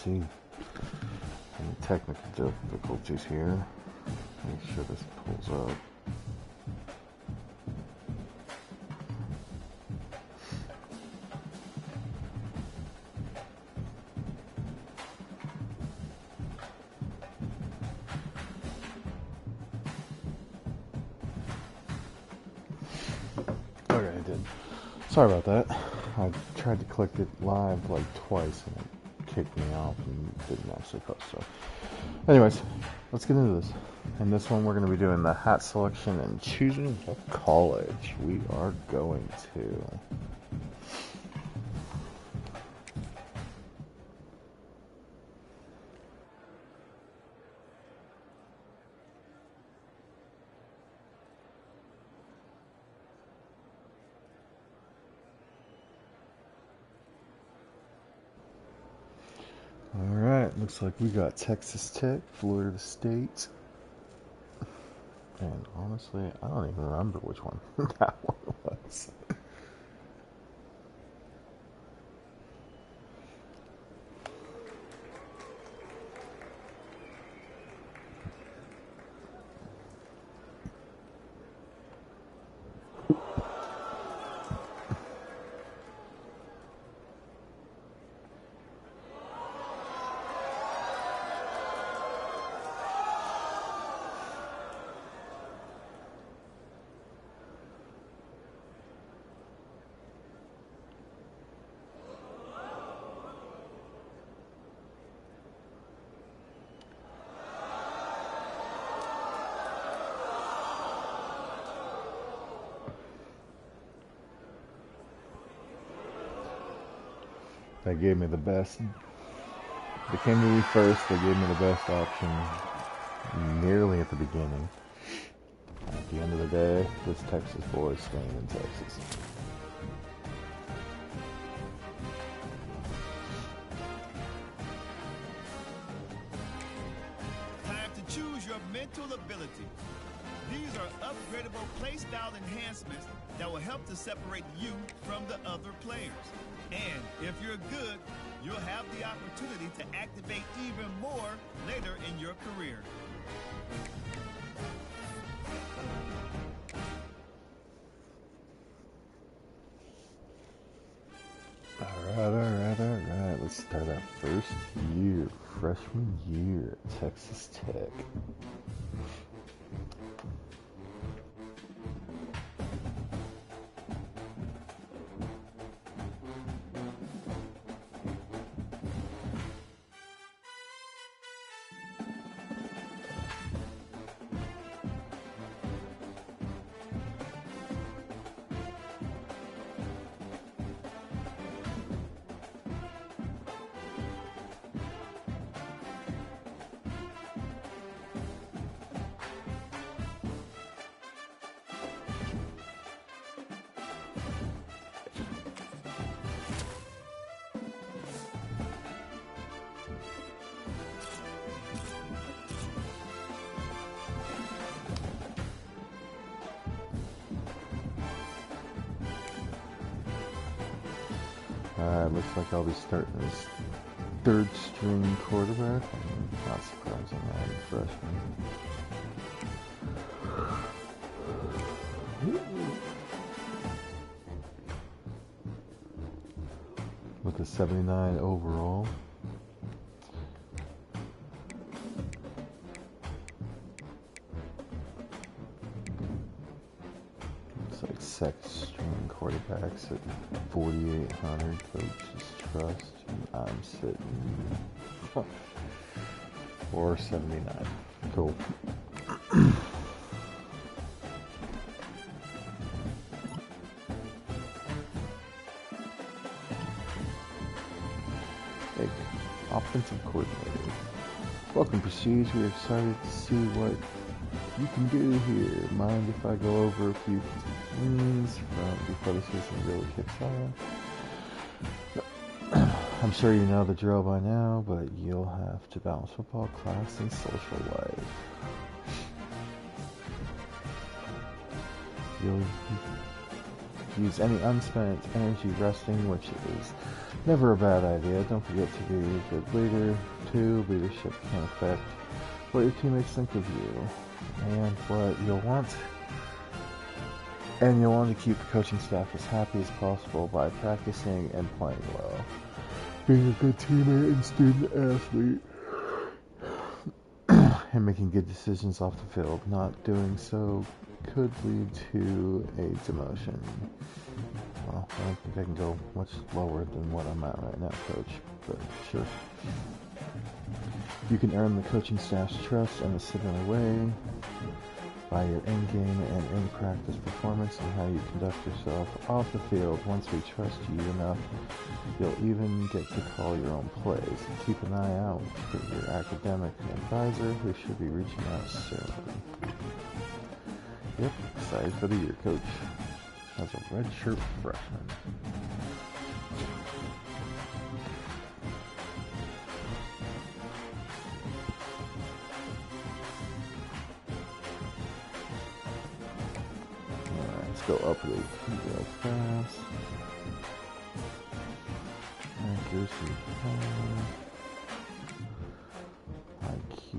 see any technical difficulties here. Make sure this pulls up. Okay, I did. Sorry about that. I tried to click it live like twice and it kicked me off and didn't actually post. So, anyways, let's get into this. In this one, we're going to be doing the hat selection and choosing what college we are going to. Alright, looks like we got Texas Tech, Florida State, and honestly, I don't even remember which one that one was. They gave me the best. They came to me first. They gave me the best option nearly at the beginning. At the end of the day, this Texas boy is staying in Texas. Time to choose your mental ability. These are upgradable play-style enhancements that will help to separate you from the other players. And if you're good, you'll have the opportunity to activate even more later in your career. Alright. Let's start our first year, freshman year at Texas Tech. Alright, looks like I'll be starting this third string quarterback. Not surprising, I'm a freshman. With a 79 overall. Looks like second string quarterbacks at 4,800 coaches trust, and I'm sitting 479. Cool. Hey, offensive coordinator. Welcome, Prestige. We are excited to see what you can do here. Mind if I go over a few things before the season really kicks off? I'm sure you know the drill by now, but you'll have to balance football, class, and social life. use any unspent energy resting, which is never a bad idea. Don't forget to be a good leader. 2, leadership can affect what your teammates think of you and what you'll want. And you'll want to keep the coaching staff as happy as possible by practicing and playing well. Being a good teammate and student athlete. And making good decisions off the field. Not doing so could lead to a demotion. Well, I don't think I can go much lower than what I'm at right now, Coach, but sure. You can earn the coaching staff's trust in a similar way by your in-game and in-practice performance and how you conduct yourself off the field. Once we trust you enough, you'll even get to call your own plays. Keep an eye out for your academic advisor, who should be reaching out soon. Yep, excited for the year, Coach. As a redshirt freshman. Alright, let's go up real fast. Accuracy, IQ,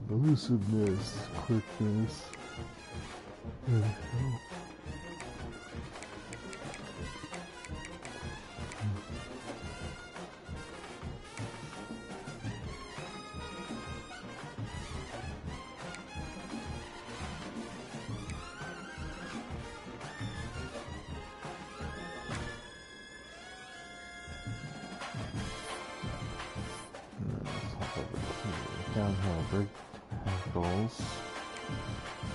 elusiveness, quickness, and health. Downhill break tackles,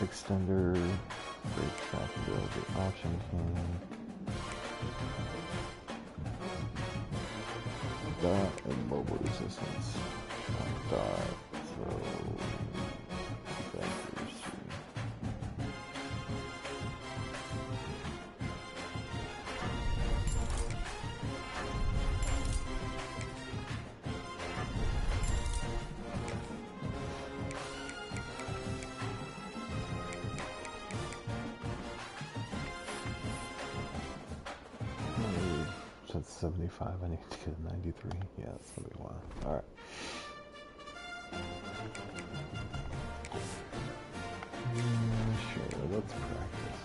extender, break tackle, the option cane, dot, and mobile resistance. Dot, so accuracy. That's 75. I need to get a 93. Yeah, that's gonna be a while. Alright. Sure, let's practice.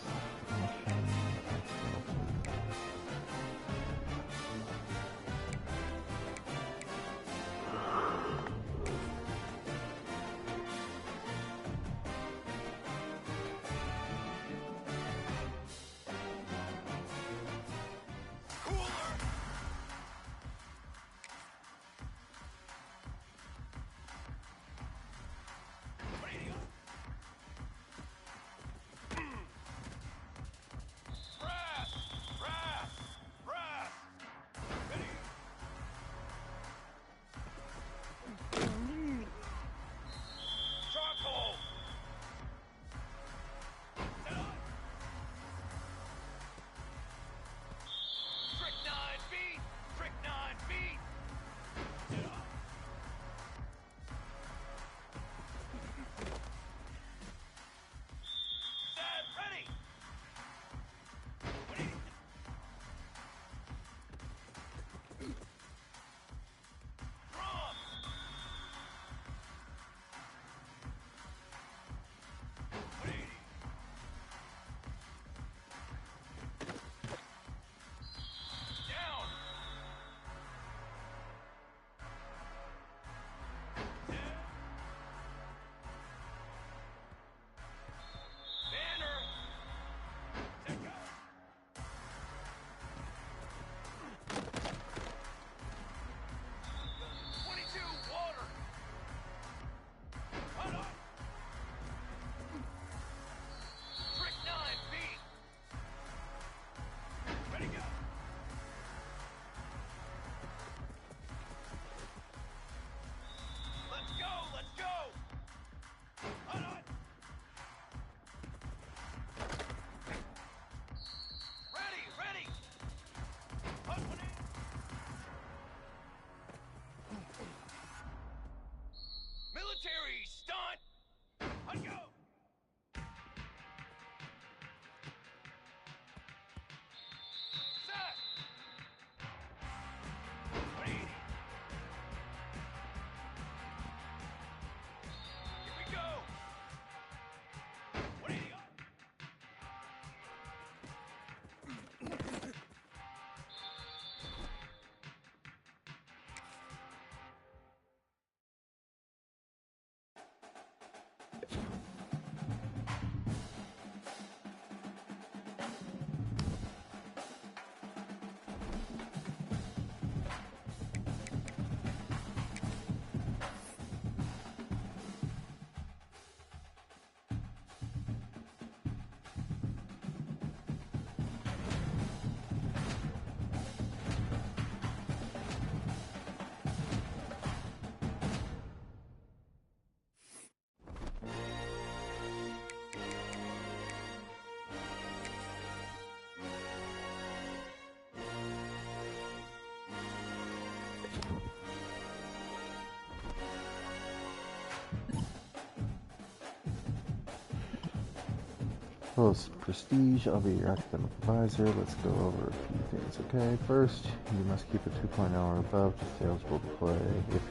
Hello, Prestige. I'll be your academic advisor. Let's go over a few things, okay? First, you must keep a 2.0 or above to stay eligible to play. If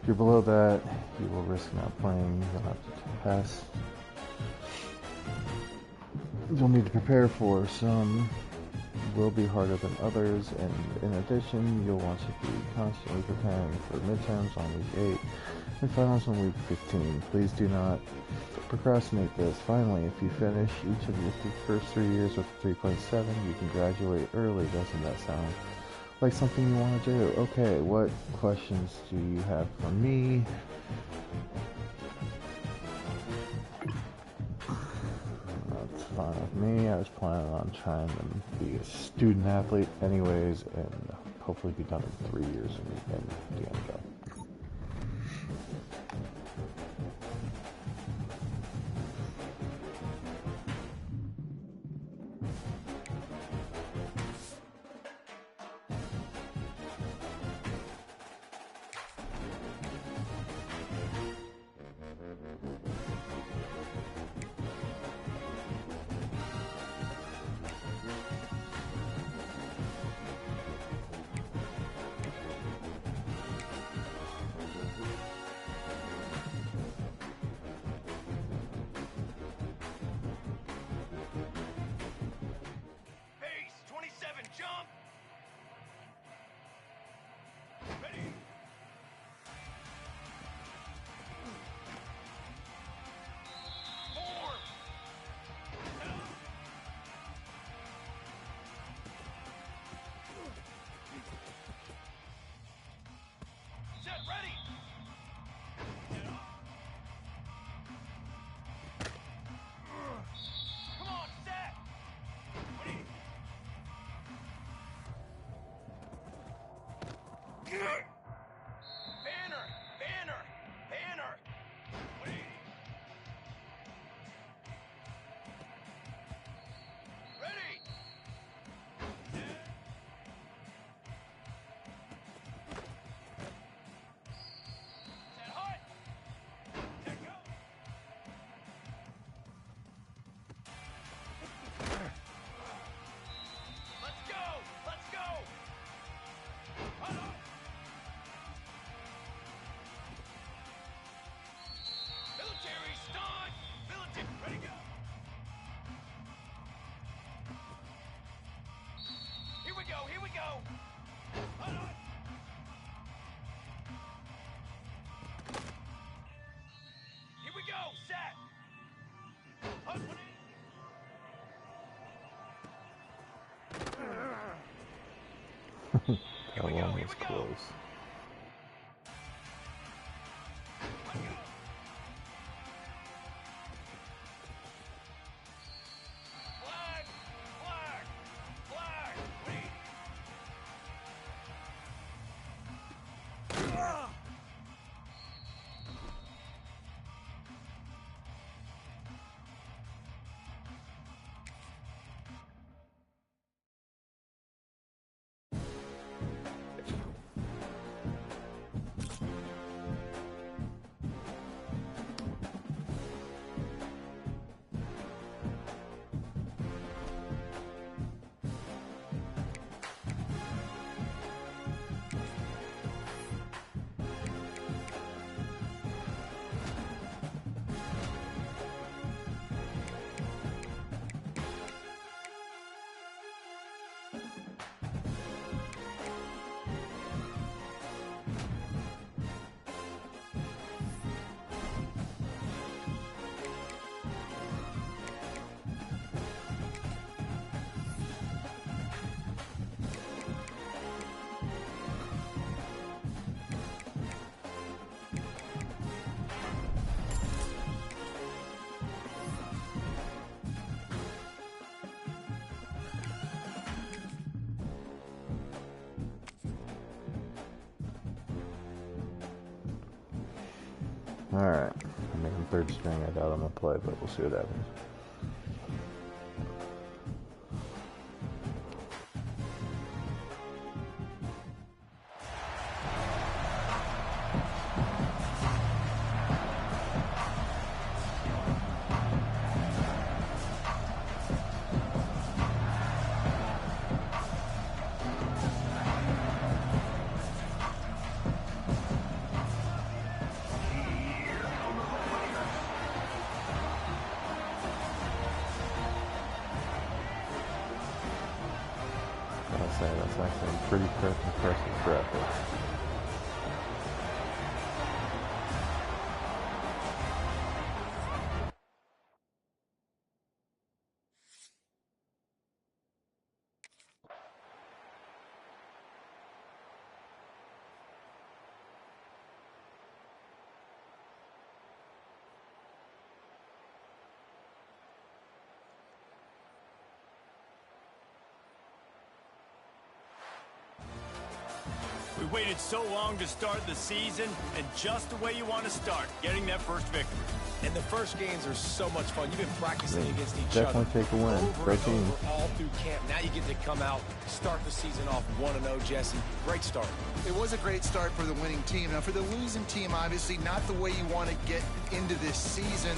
you're below that, you will risk not playing. You'll have to pass. You'll need to prepare for some will be harder than others, and in addition, you'll want to be constantly preparing for midterms on week 8 and finals on week 15. Please do not procrastinate this. Finally, if you finish each of your first 3 years with 3.7, you can graduate early. Doesn't that sound like something you want to do? Okay, what questions do you have for me? That's fine with me. I was planning on trying to be a student athlete anyways, and hopefully be done in 3 years and the end goal. That one was close. Alright, I'm making third string. I doubt I'm going to play, but we'll see what happens. pretty impressive graphics. We waited so long to start the season, and just the way you want to start, getting that first victory. And the first games are so much fun. You've been practicing against each Definitely other. take a win. Over Great and team. over, all through camp. Now you get to come out, start the season off 1-0, Jesse. Great start. It was a great start for the winning team. Now, for the losing team, obviously not the way you want to get into this season.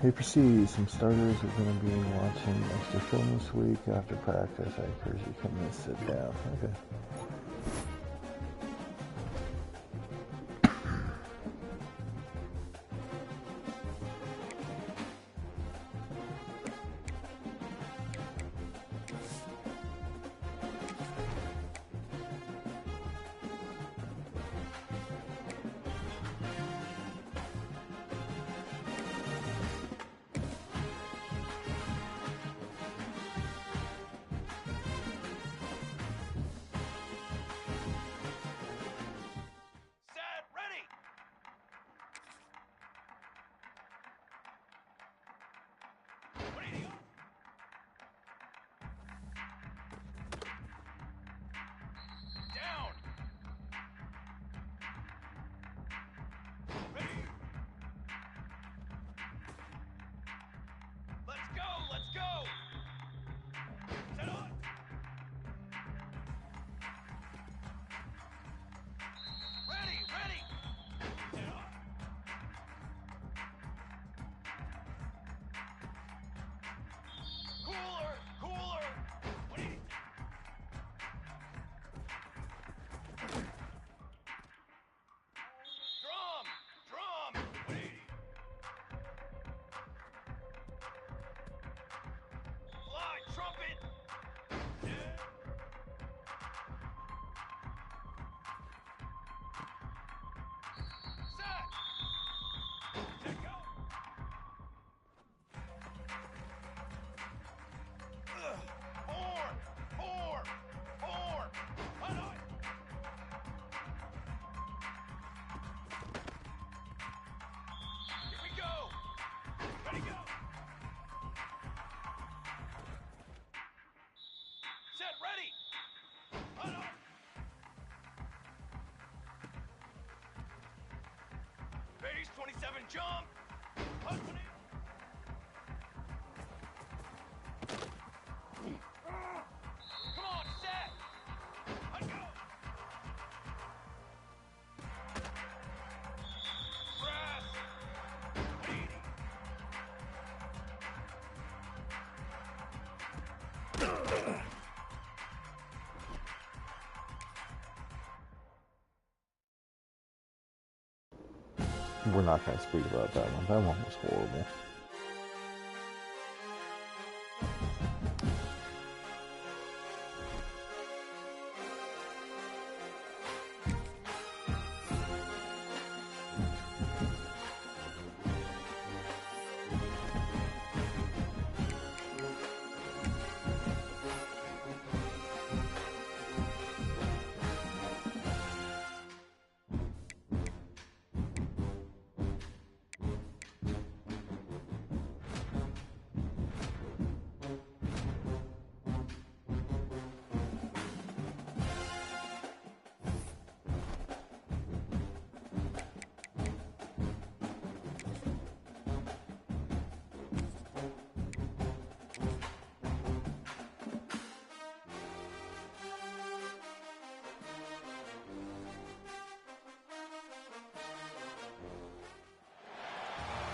Paper C, some starters are going to be watching extra film this week after practice. I encourage you to come and sit down. Okay. Base 27 jump. Husband. Come on, set. Let go. Press. 80. We're not going to speak about that one. That one was horrible.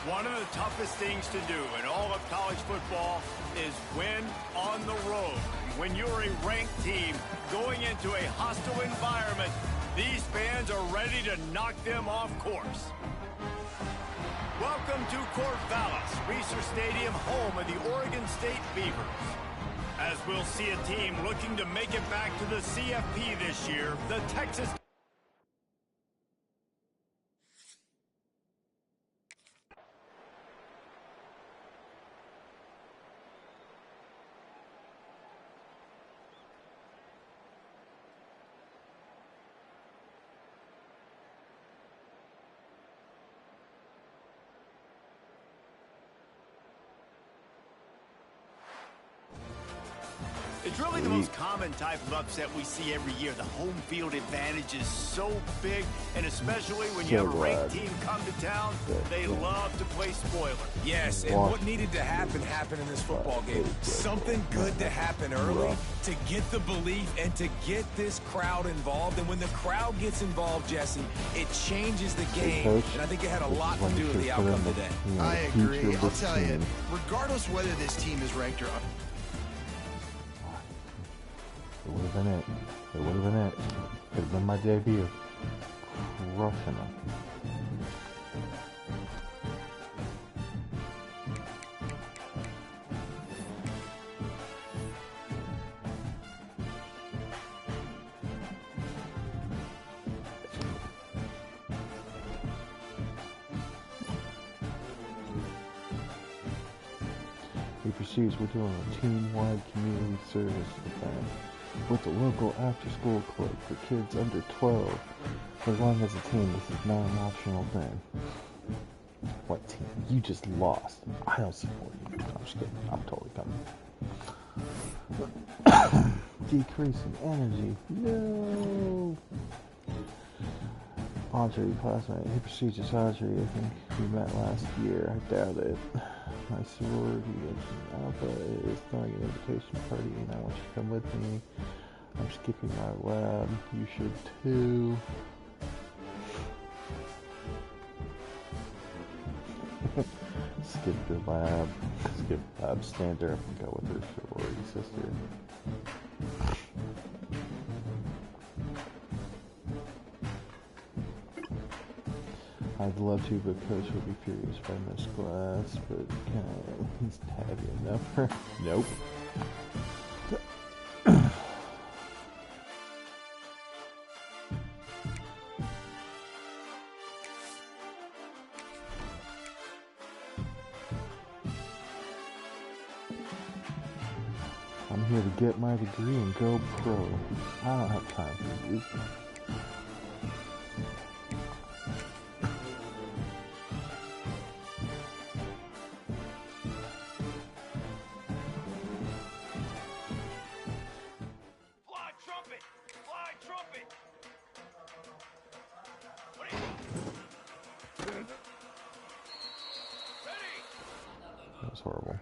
One of the toughest things to do in all of college football is win on the road. When you're a ranked team going into a hostile environment, these fans are ready to knock them off course. Welcome to Corvallis, Reser Stadium, home of the Oregon State Beavers. As we'll see a team looking to make it back to the CFP this year, the Texas... It's really the most common type of upset we see every year. The home field advantage is so big, and especially when you have a ranked team come to town, they love to play spoiler. Yes, and what needed to happen happened in this football game. Something good to happen early to get the belief and to get this crowd involved. And when the crowd gets involved, Jesse, it changes the game. And I think it had a lot to do with the outcome today. I agree. I'll tell you, regardless whether this team is ranked or... It would have been it. It would have been it. Could have been my debut. Crushing them. He proceeds, we're doing a team-wide community service event with the local after-school club for kids under 12. As long as a team, this is not an optional thing. What team? You just lost. I don't support you. I'm just kidding. I'm totally coming. Decreasing energy. No. Audrey, classmate. He proceeds to Audrey. I think we met last year. I doubt it. My sorority in Alpha is throwing an invitation party, and I want you to come with me. I'm skipping my lab. You should too. Skip the lab. Skip lab. Stand there and go with her sorority sister. I'd love to, but Coach would be furious if I missed class, but can I at least have your number? Nope. I'm here to get my degree and go pro. I don't have time for you. That was horrible.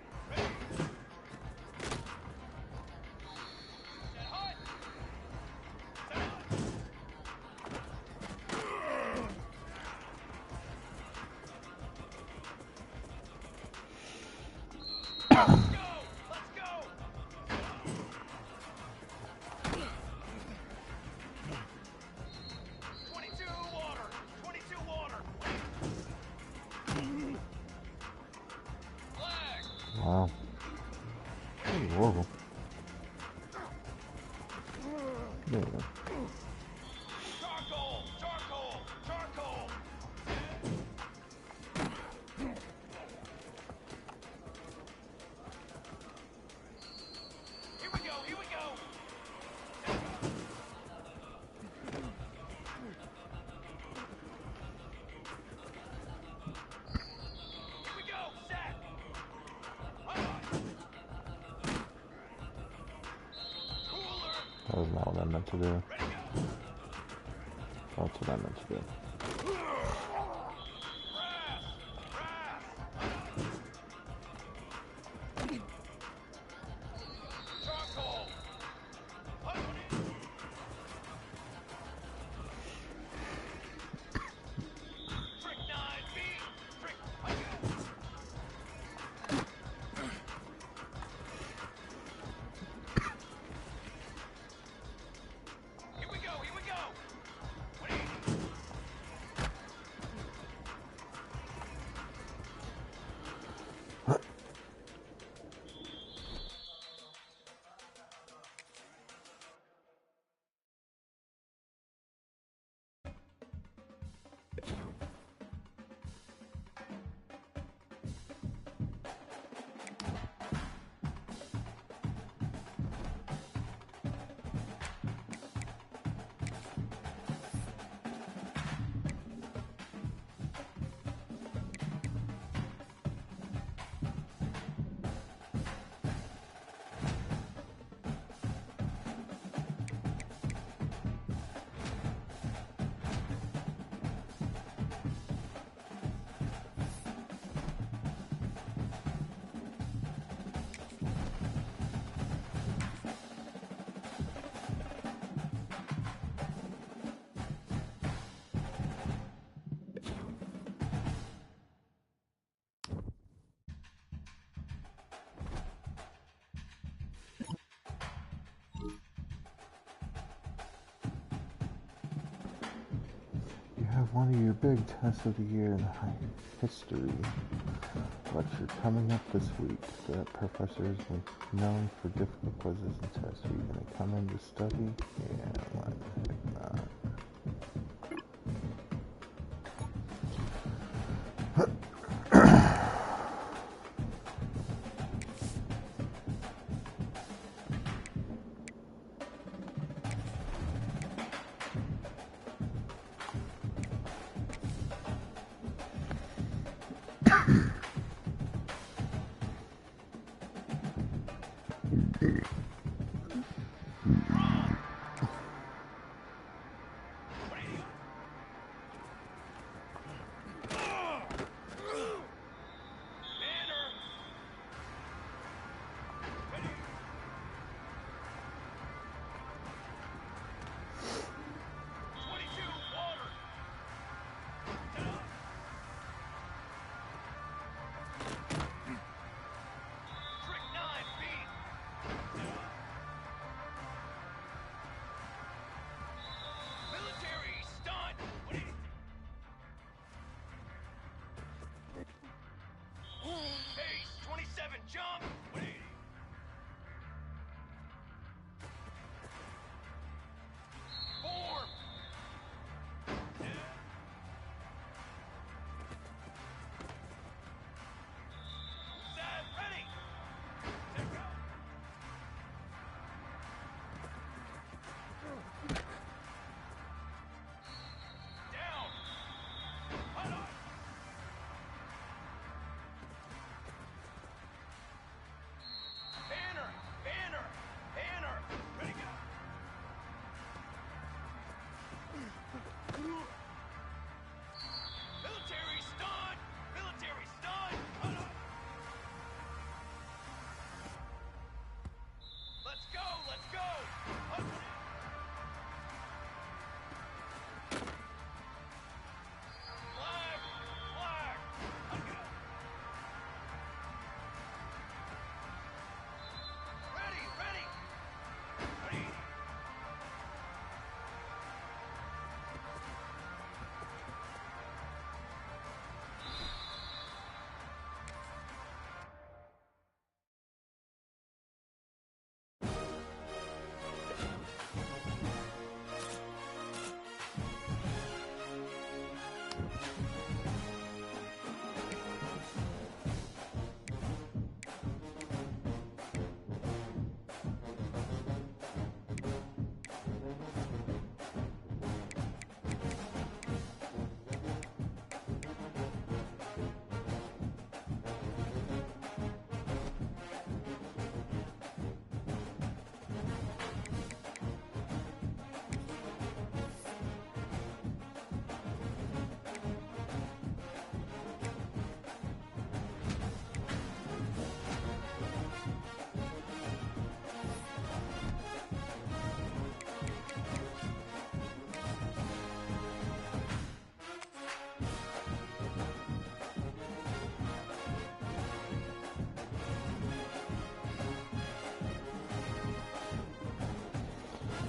Wow. That was horrible. There we go. Charcoal! Charcoal! Charcoal! Here we go! Here we go! Here we go! Sack! That was not what I meant to do. That's what I meant to do. have one of your big tests of the year in history lecture coming up this week. The professors are known for difficult quizzes and tests. Are you going to come in to study? Yeah, why the heck not?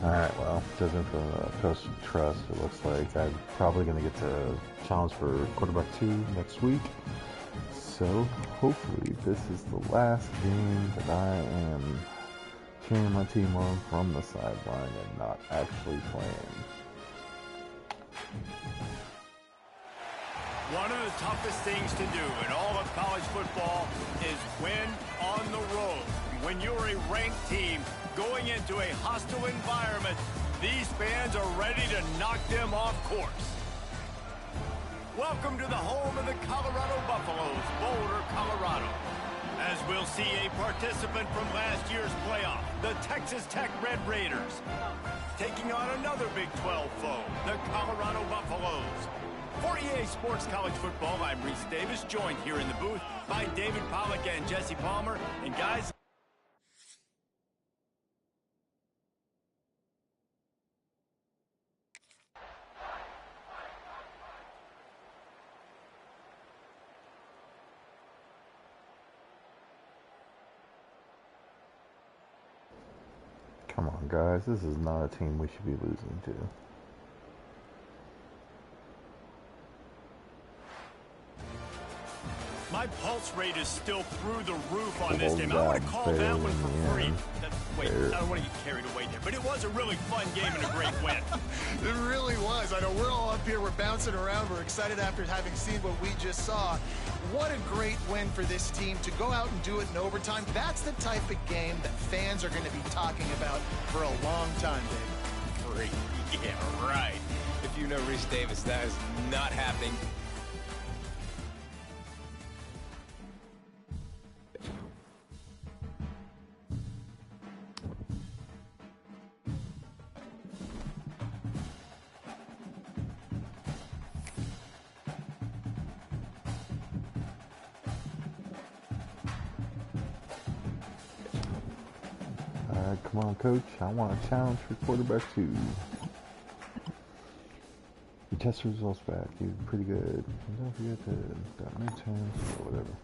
Alright, well, judging from the Coach Trust, it looks like I'm probably going to get to challenge for quarterback 2 next week. So, hopefully, this is the last game that I am cheering my team on from the sideline and not actually playing. One of the toughest things to do in all of college football is win on the road. When you're a ranked team going into a hostile environment, these fans are ready to knock them off course. Welcome to the home of the Colorado Buffaloes, Boulder, Colorado. As we'll see a participant from last year's playoff, the Texas Tech Red Raiders, taking on another Big 12 foe, the Colorado Buffaloes. For EA Sports College Football, I'm Reese Davis, joined here in the booth by David Pollack and Jesse Palmer. And guys, Come on, guys, this is not a team we should be losing to. My pulse rate is still through the roof on this Oh, game. I would have God, called that one for fair, free. yeah. Wait, Fair. I don't want to get carried away there, but it was a really fun game and a great win. It really was. I know we're all up here, we're bouncing around, we're excited after having seen what we just saw. What a great win for this team to go out and do it in overtime. That's the type of game that fans are going to be talking about for a long time, Dave. Free. Yeah, right. If you know Reese Davis, that is not happening. Alright, come on, coach. I want a challenge for quarterback 2. You test the results back. You're pretty good. And don't forget the midterms or whatever.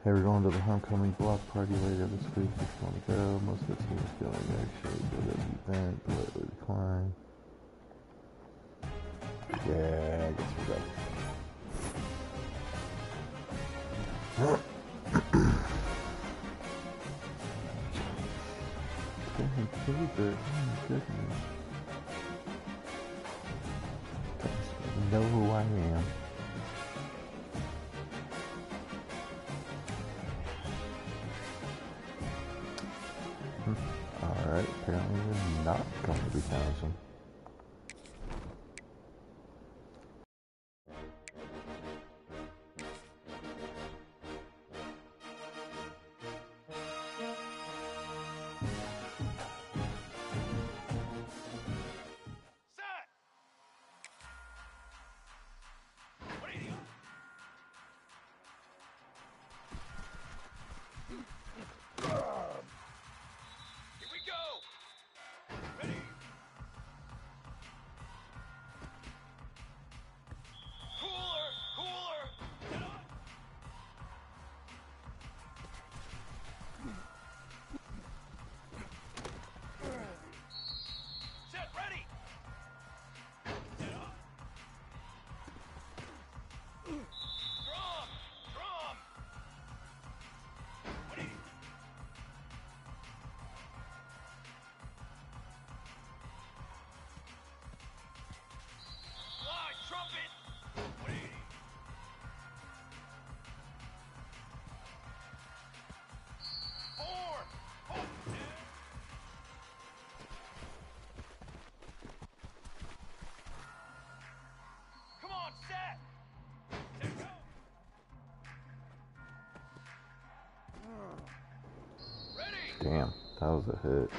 Hey, we're going to the homecoming block party later this week. If you want to go, most of the team is feeling actually go to the event, politely decline. Yeah, I guess we'll go. Favorite. Oh my goodness. You know who I am. Alright, apparently we're not going to be Townsend. Damn, that was a hit.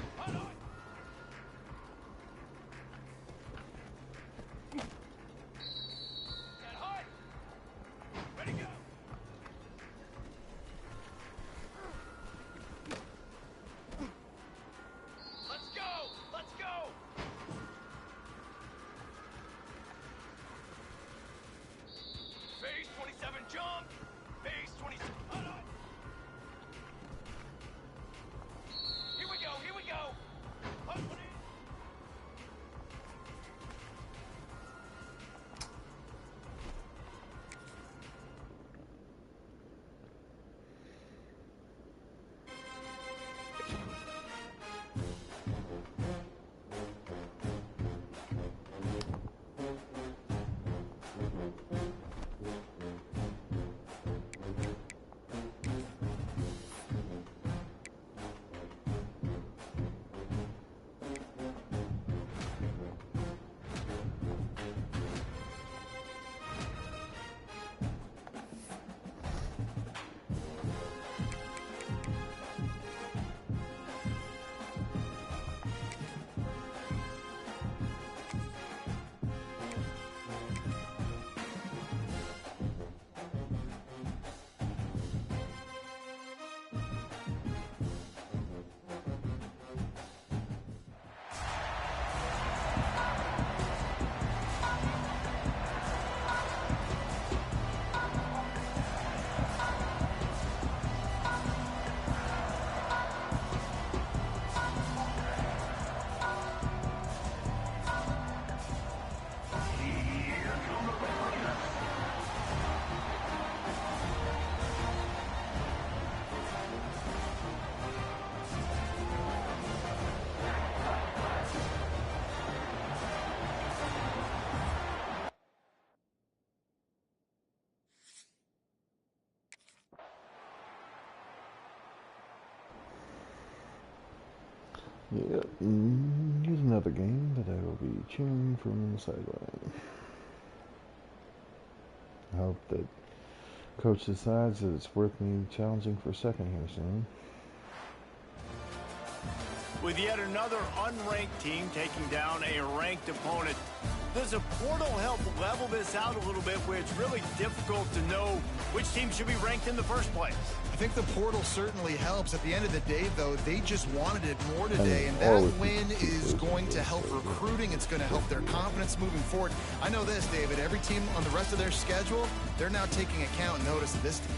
Yep, here's another game that I will be cheering from the sideline. I hope that coach decides that it's worth me challenging for second here soon. With yet another unranked team taking down a ranked opponent, does a portal help level this out a little bit where it's really difficult to know which team should be ranked in the first place? I think the portal certainly helps. At the end of the day, though, they just wanted it more today, and that win is going to help recruiting. It's going to help their confidence moving forward. I know this, David, every team on the rest of their schedule, they're now taking account and notice of this team.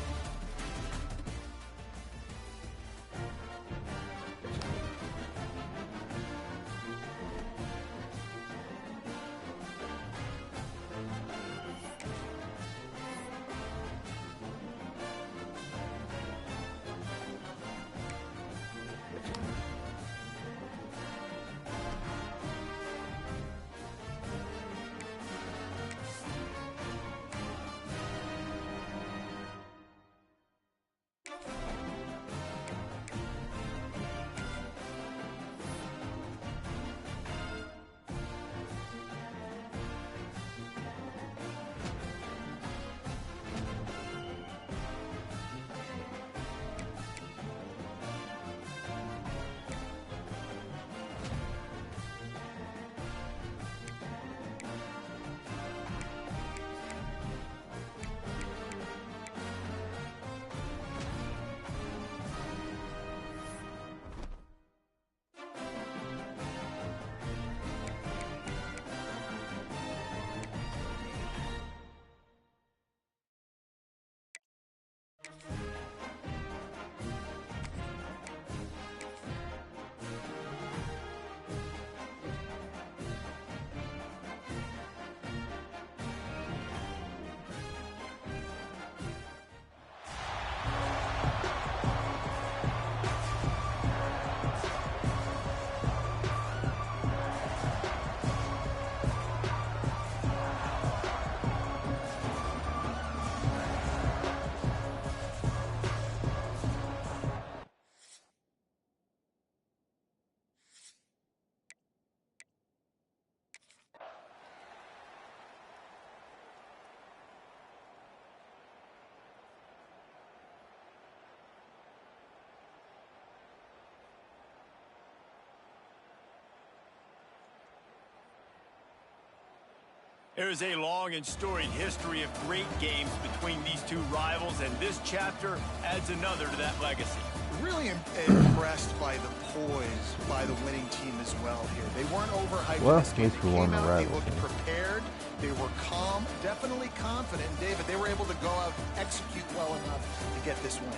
There is a long and storied history of great games between these two rivals, and this chapter adds another to that legacy. Really impressed by the poise by the winning team as well here. They weren't overhyped. Well, in this game. at least we won the They rival looked game. prepared. They were calm, definitely confident. And David, they were able to go out and execute well enough to get this win.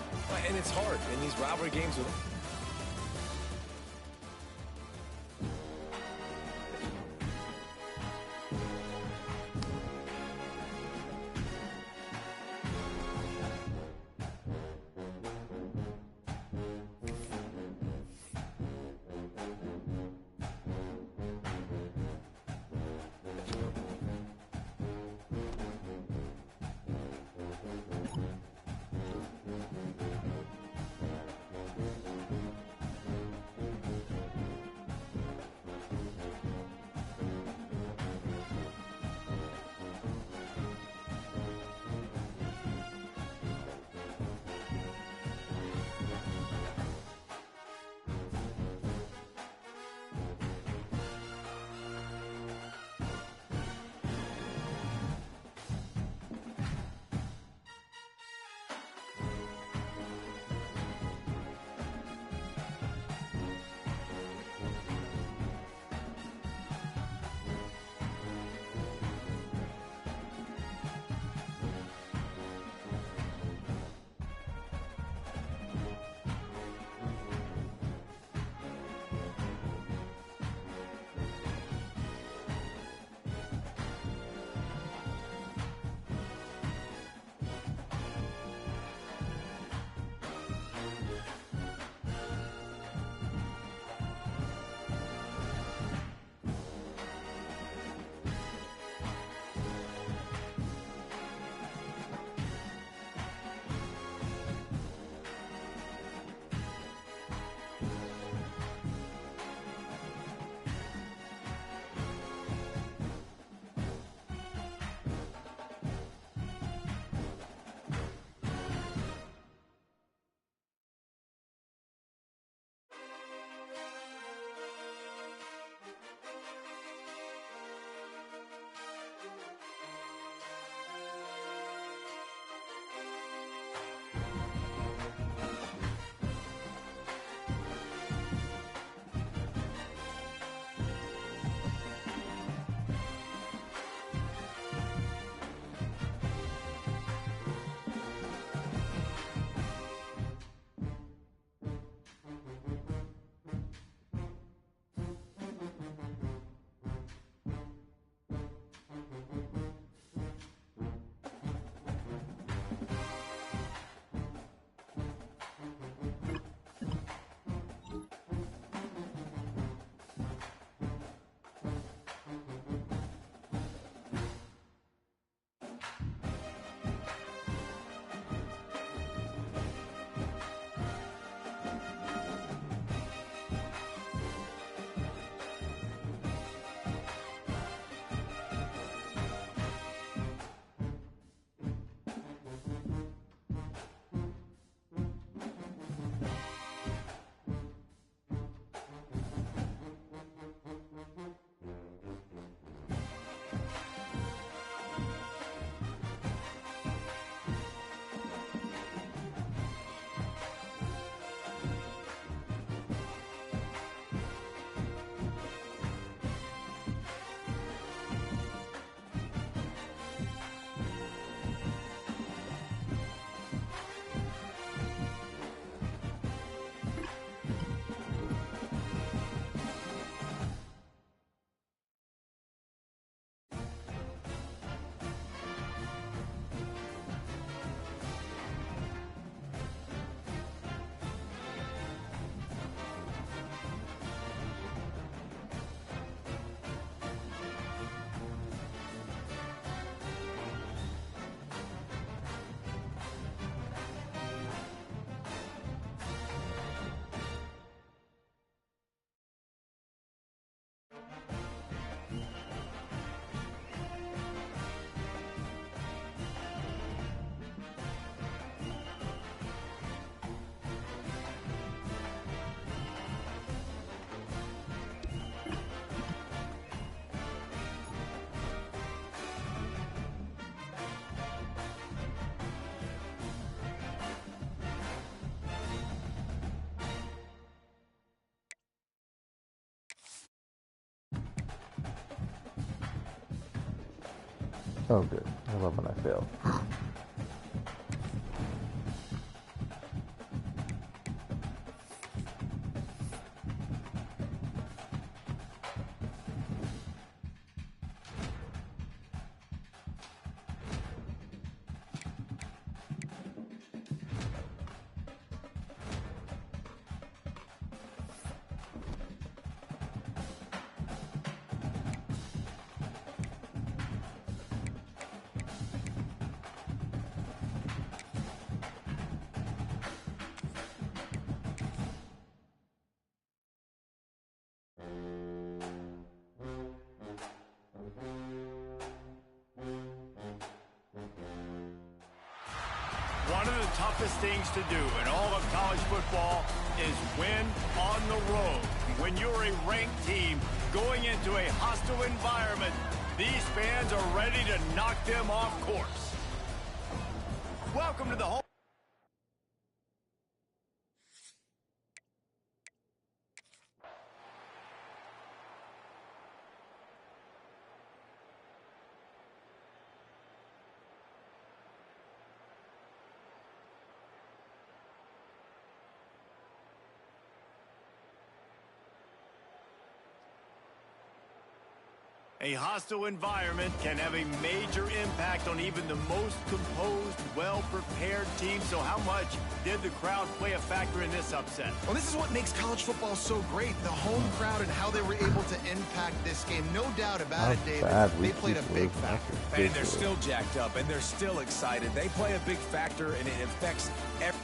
And it's hard in these rivalry games with Oh, good. I love when I fail. One of the toughest things to do in all of college football is win on the road. When you're a ranked team going into a hostile environment, these fans are ready to knock them off course. Welcome to the home. A hostile environment can have a major impact on even the most composed, well-prepared team. So how much did the crowd play a factor in this upset? Well, this is what makes college football so great. The home crowd and how they were able to impact this game. No doubt about it, David. They played a big factor. And they're still jacked up, and they're still excited. They play a big factor, and it affects every...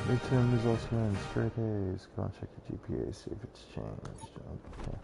Midterm results are in straight A's. Go and check your GPA, see if it's changed. Okay.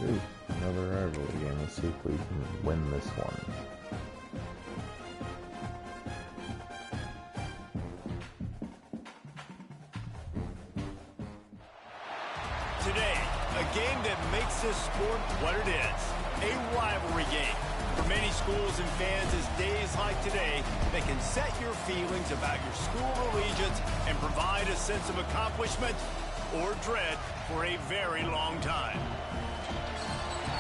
Ooh, another rivalry game. Let's see if we can win this one. Today, a game that makes this sport what it is, a rivalry game. For many schools and fans, it's days like today that can set your feelings about your school allegiance and provide a sense of accomplishment or dread for a very long time.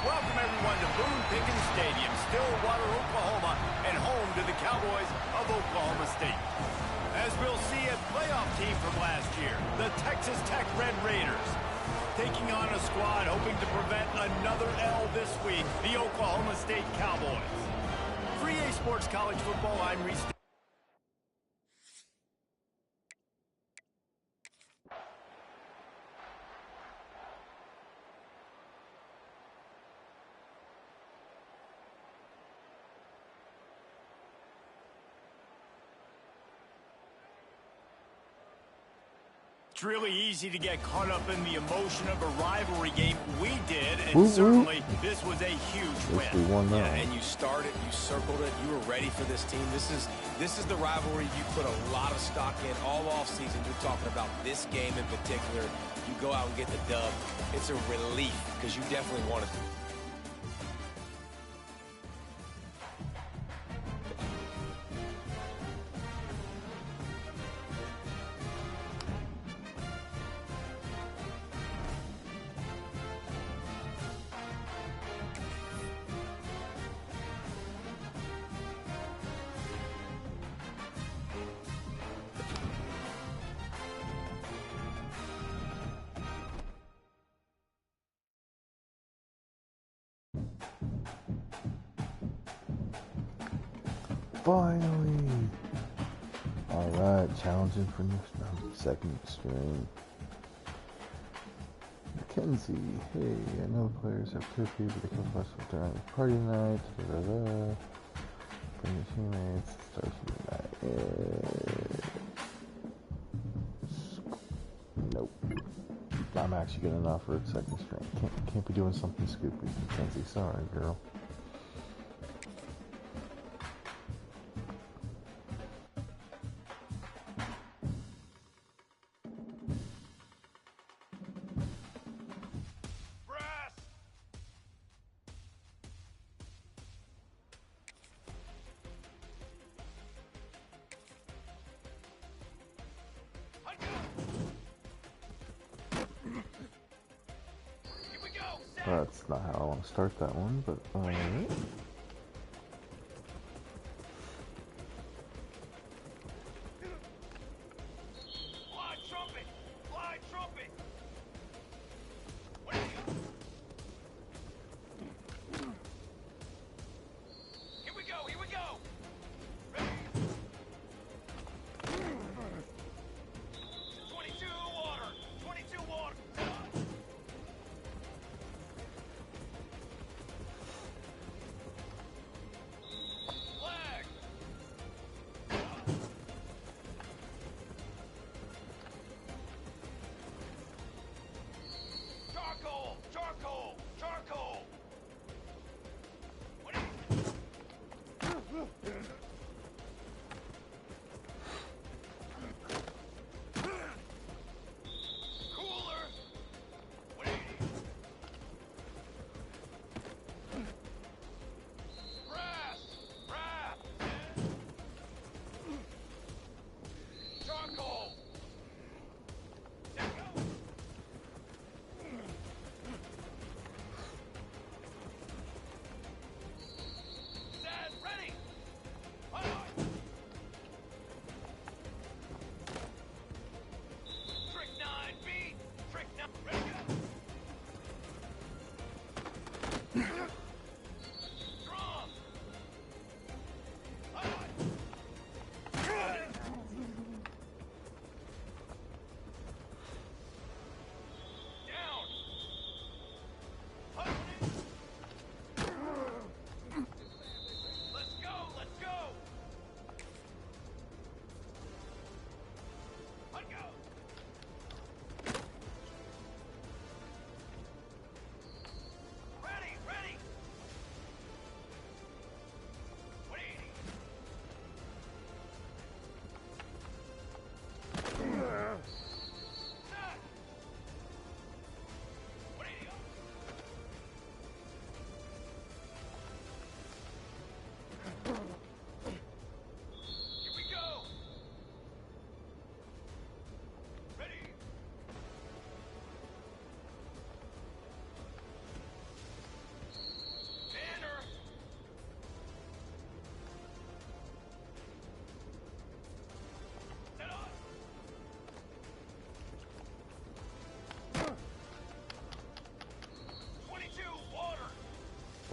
Welcome everyone to Boone Pickens Stadium, Stillwater, Oklahoma, and home to the Cowboys of Oklahoma State. As we'll see, a playoff team from last year, the Texas Tech Red Raiders, taking on a squad hoping to prevent another L this week, the Oklahoma State Cowboys. For EA Sports College Football, I'm Reese. It's really easy to get caught up in the emotion of a rivalry game. We did, and certainly this was a huge win. We won that. Yeah, and you started, you circled it, you were ready for this team. This is the rivalry you put a lot of stock in all offseason. You're talking about this game in particular. You go out and get the dub. It's a relief because you definitely wanted to. Finally! Alright, challenging for second stream. Mackenzie, hey, I know the players have curfew, but they come to us during party night. Bring your teammates, start midnight. Nope. I'm actually getting an offer at second stream. Can't be doing something stupid, Mackenzie. Sorry, girl. That's not how I want to start that one, but alright.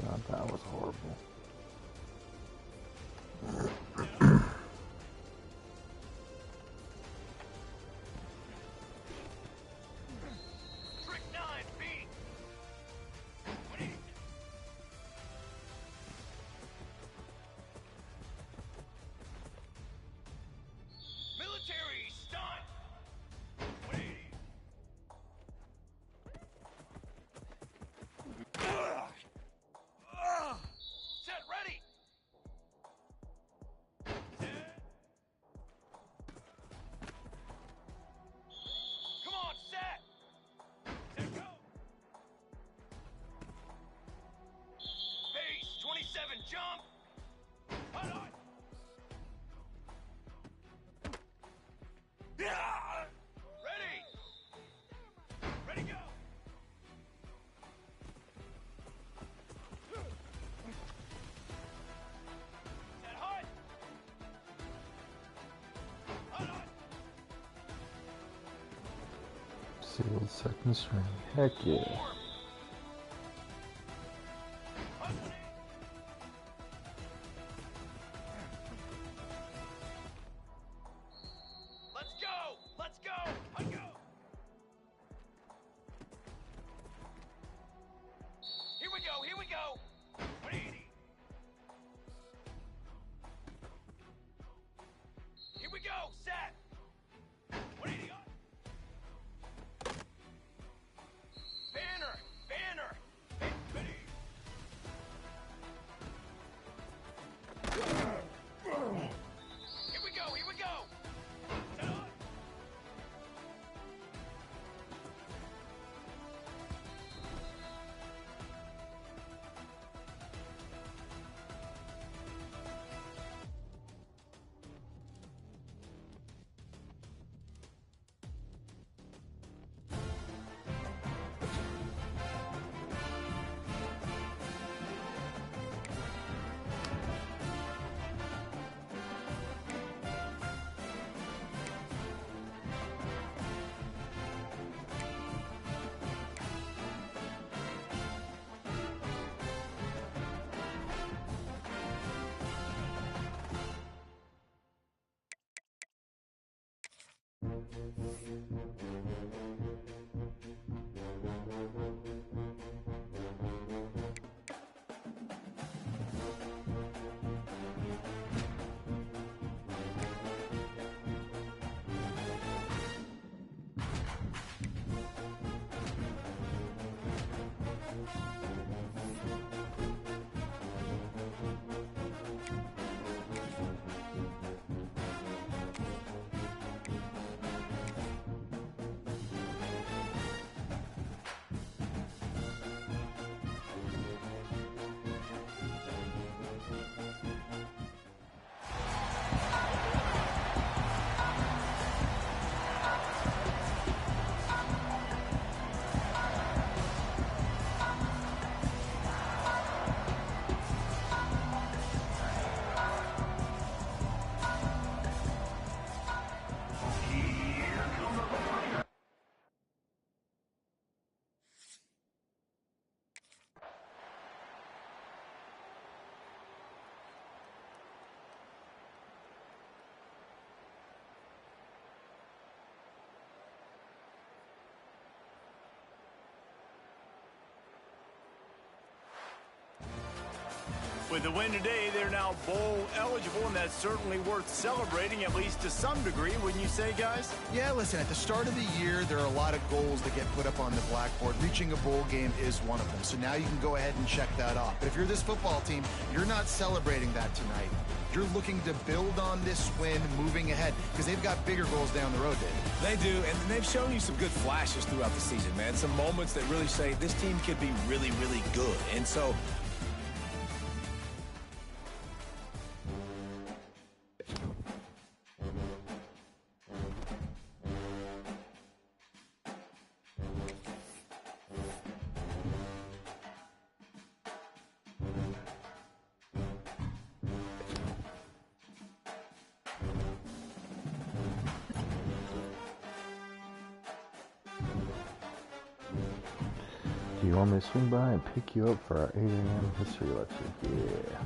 God, that was horrible. Military stunt! 180. Sealed second string. Heck yeah. Let's go! Let's go! Let's go! Here we go! Here we go! 180! Here we go! Set! 180 on! Banner! Banner! Ready! Here we go! Here we go! Set on! With the win today, they're now bowl eligible, and that's certainly worth celebrating, at least to some degree, wouldn't you say, guys? Yeah, listen, at the start of the year, there are a lot of goals that get put up on the blackboard. Reaching a bowl game is one of them. So now you can go ahead and check that off. But if you're this football team, you're not celebrating that tonight. You're looking to build on this win moving ahead because they've got bigger goals down the road, David. They do, and they've shown you some good flashes throughout the season, man. Some moments that really say this team could be really, really good. And so Do you want me to swing by and pick you up for our 8 a.m. history lecture? Yeah.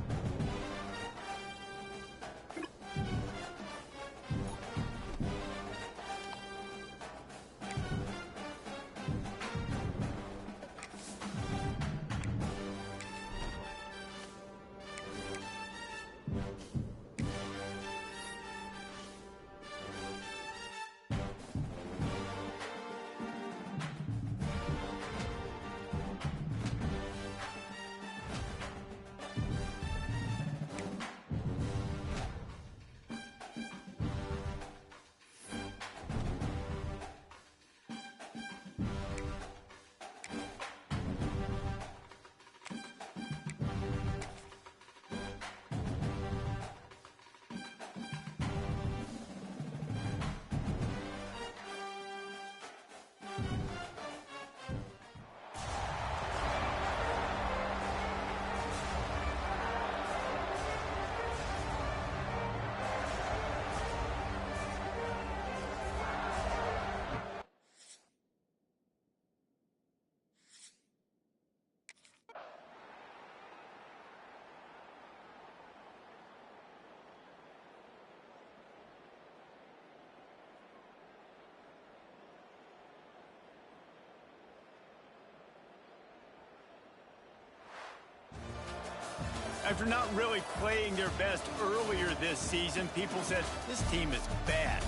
After not really playing their best earlier this season, people said, this team is bad.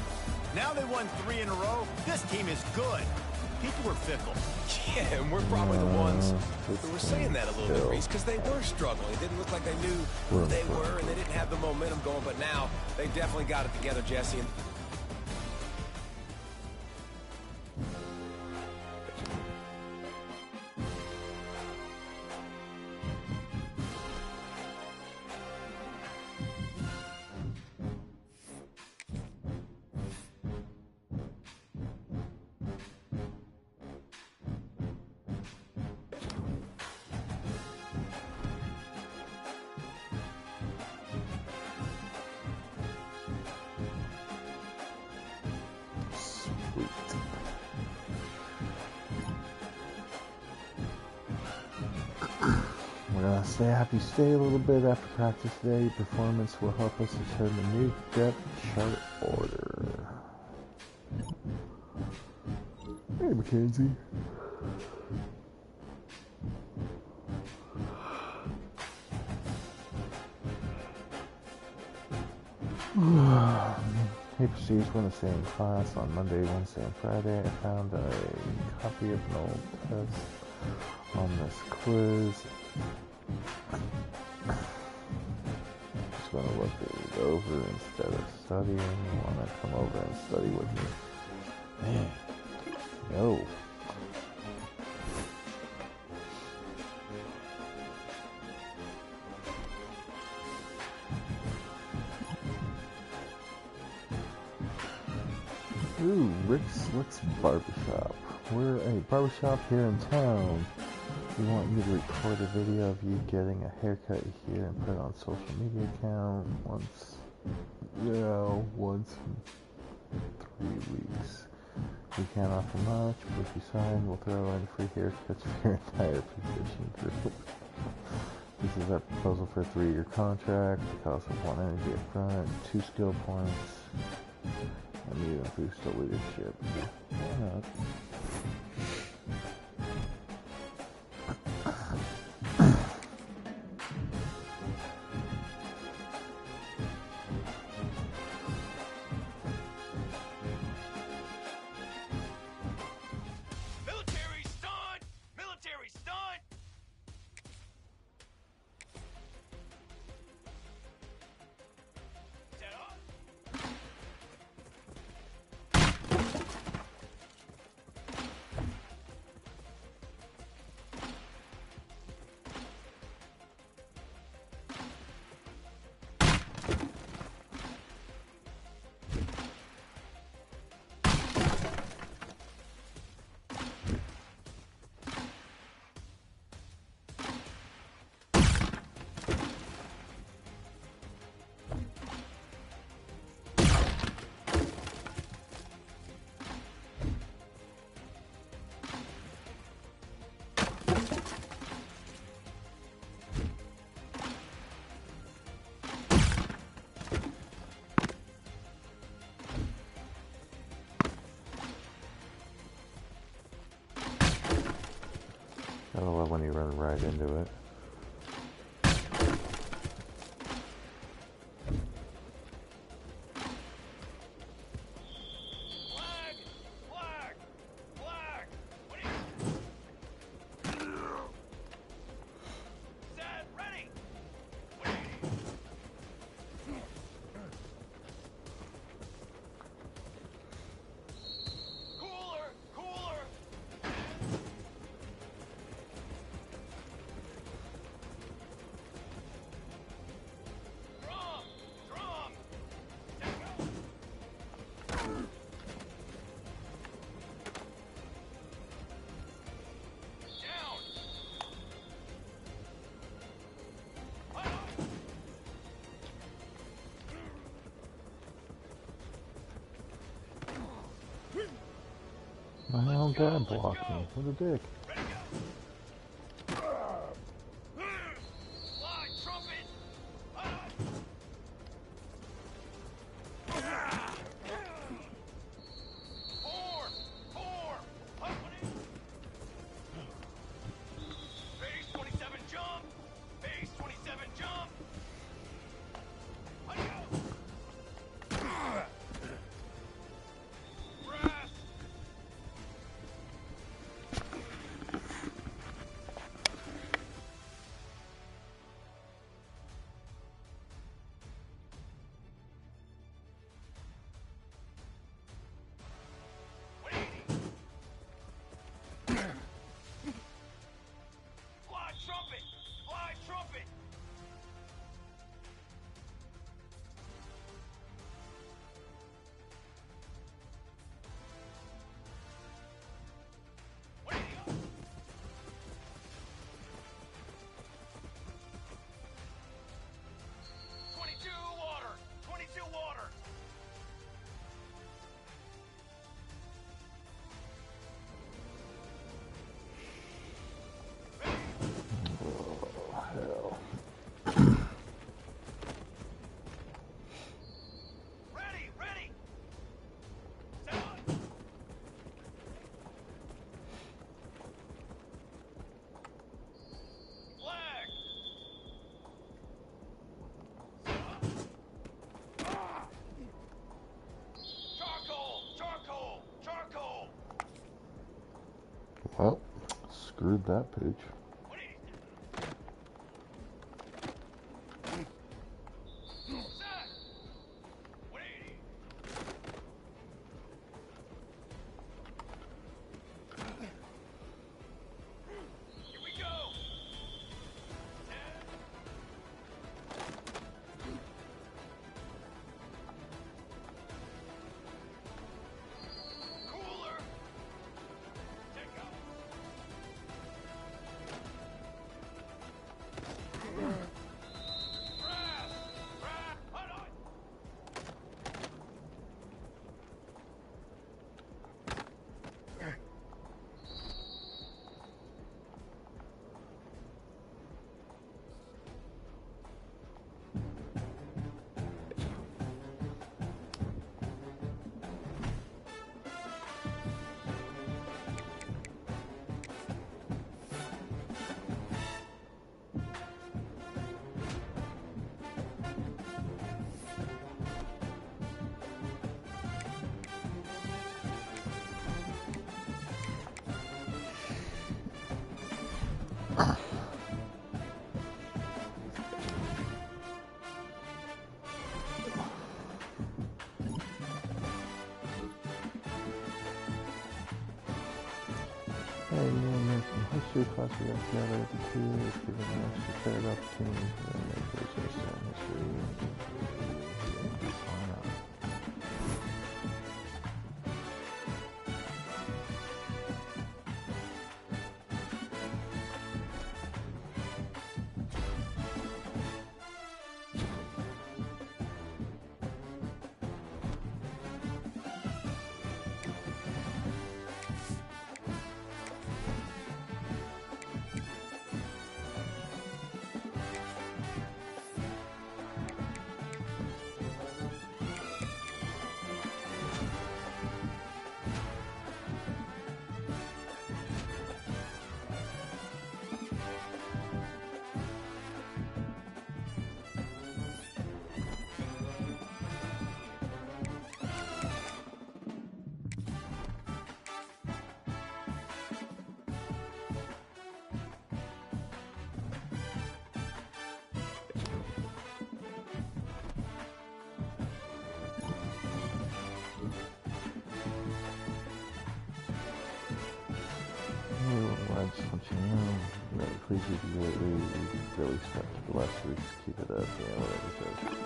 Now they won 3 in a row. This team is good. People were fickle. Yeah, and we're probably the ones who were saying that a little bit, Reese, because they were struggling. It didn't look like they knew who they were, and they didn't have the momentum going. But now they definitely got it together, Jesse. We're gonna stay happy, stay a little bit after practice today. Your performance will help us determine the new depth chart order. Hey, Mackenzie. He proceeds when to stay in class on Monday, Wednesday, and Friday. I found a copy of an old test on this quiz. Just gonna look it over instead of studying. You wanna come over and study with me? Man, no. Ooh, Rick's Slick's Barbershop. We're a barbershop here in town. We want you to record a video of you getting a haircut here and put it on social media account once in 3 weeks. We can't offer much, but if you sign, we'll throw in free haircuts for your entire position group. This is our proposal for a 3-year contract. The cost of 1 energy up front, 2 skill points, and you boost the leadership. Why not? I love when you run right into it. My own dad blocked me. What a dick. Base 27 jump! Base 27 jump! Well, screwed that pooch. Hey, you mentioned history class we got together at the two is given an extra fair opportunity for them to make their choice on history. Why not? I just want you to know, really pleased with you lately. You really stepped to the last week. Just keep it up, yeah, whatever it says.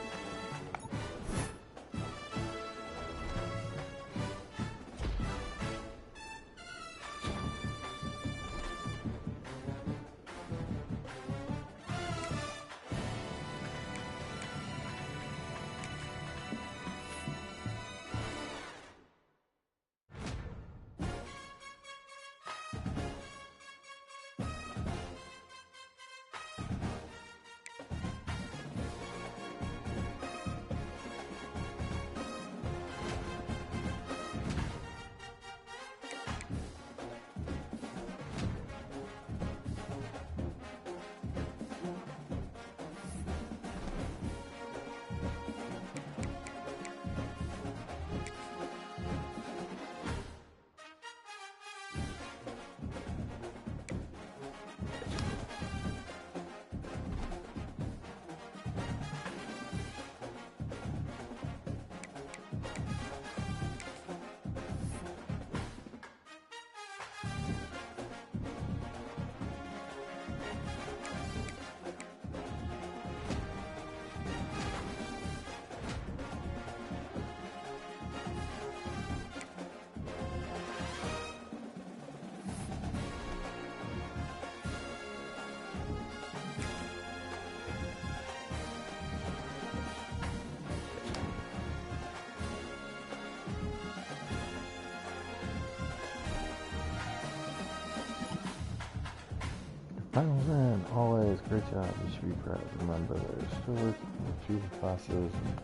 Final win, always, great job, you should be proud. Remember, there's still a few classes and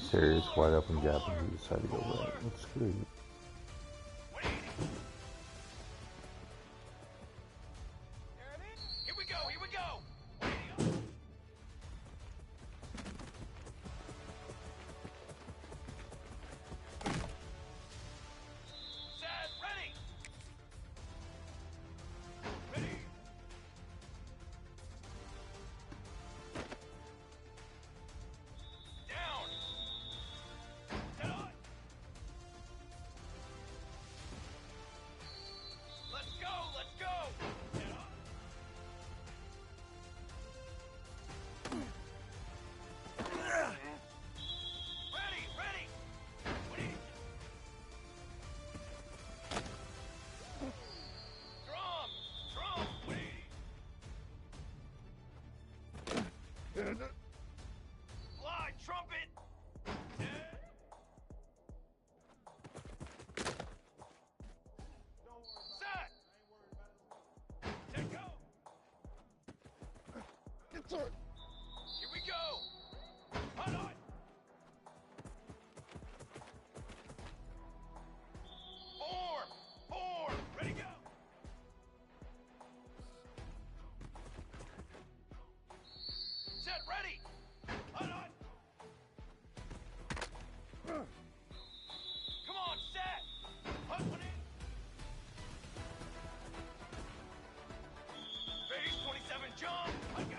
Serious wide open gap and he decided to go right. That's great. Here we go, here we go. Set, ready. Ready. Down. Set on. Let's go, let's go. Set on. Ready, ready. Ready. Drum, drum, ready. Fly, trumpet. Set. Take go. Here we go. Hold on. Form, ready, go. Set, ready. Hold on. Come on, set. Put one in. Base 27, jump. Let go.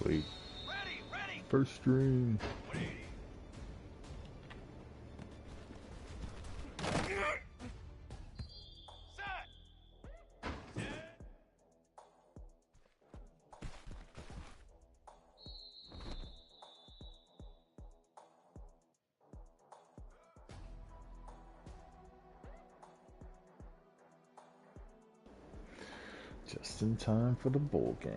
Sweet. First string. Just in time for the bowl game.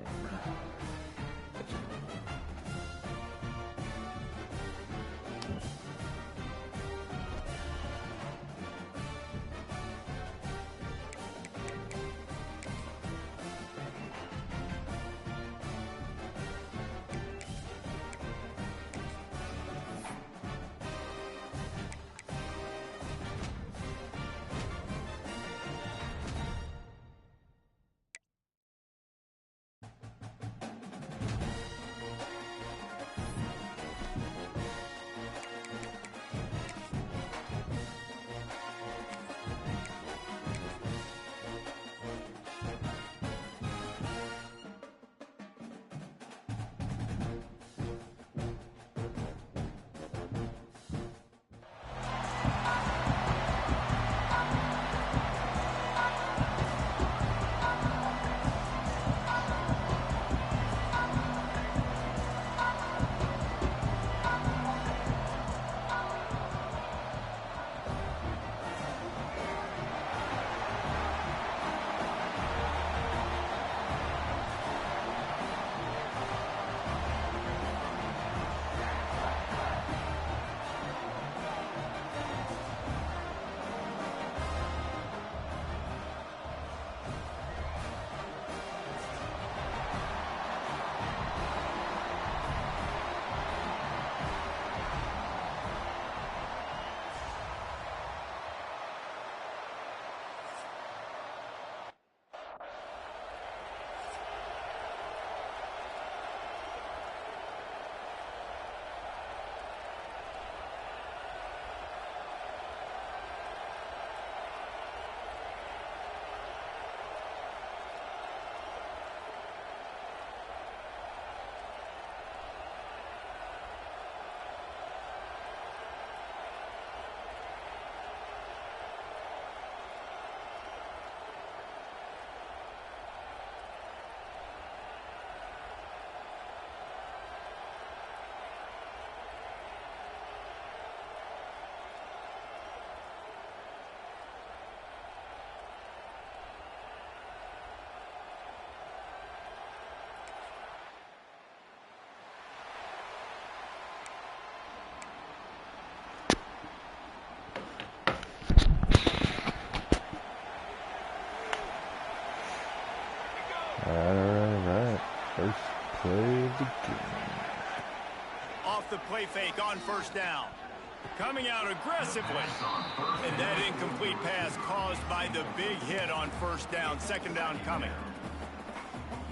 Alright. First play of the game. Off the play fake on first down. Coming out aggressively. And that incomplete pass caused by the big hit on first down. Second down coming.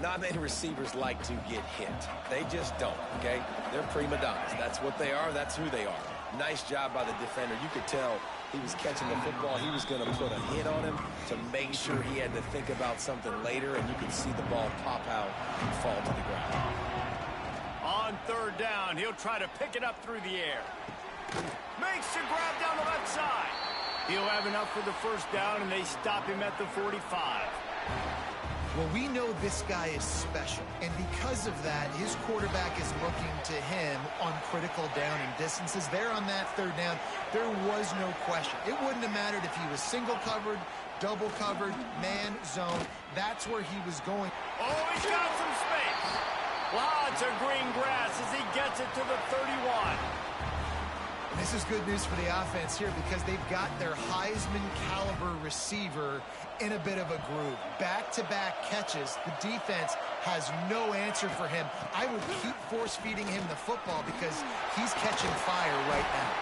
Not many receivers like to get hit. They just don't, okay? They're prima donnas. That's what they are. That's who they are. Nice job by the defender. You could tell he was catching the football. He was going to put a hit on him to make sure he had to think about something later, and you could see the ball pop out and fall to the ground. On third down, he'll try to pick it up through the air. Makes the grab down the left side. He'll have enough for the first down, and they stop him at the 45. Well, we know this guy is special, and because of that, his quarterback is looking to him on critical down and distances. There on that third down, there was no question. It wouldn't have mattered if he was single covered, double covered, man, zone. That's where he was going. Oh, he's got some space. Lots of green grass as he gets it to the 31. And this is good news for the offense here because they've got their Heisman caliber receiver in a bit of a groove. Back-to-back catches. The defense has no answer for him. I would keep force-feeding him the football because he's catching fire right now.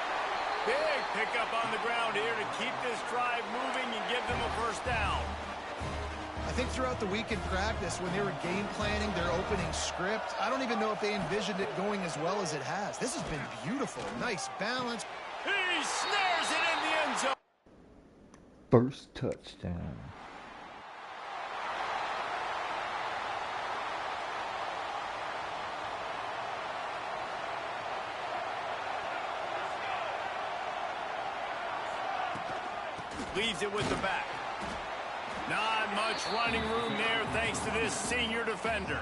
Big pickup on the ground here to keep this drive moving and give them a first down. I think throughout the week in practice, when they were game planning their opening script, I don't even know if they envisioned it going as well as it has. This has been beautiful. Nice balance. He snares it in the end zone. First touchdown. Leaves it with the back. Not much running room there thanks to this senior defender.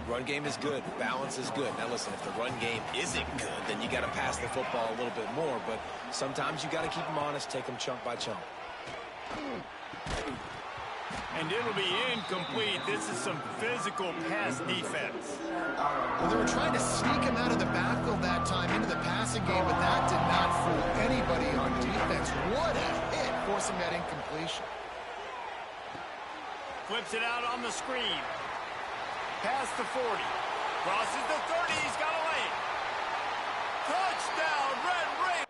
Run game is good. Balance is good. Now listen, if the run game isn't good, then you got to pass the football a little bit more. But sometimes you got to keep them honest, take them chunk by chunk. And it'll be incomplete. This is some physical pass defense. Well, they were trying to sneak him out of the backfield that time into the passing game, but that did not fool anybody on defense. What a hit, forcing that incompletion. Flips it out on the screen. Past the 40. Crosses the 30. He's got a lane. Touchdown, Red Raiders.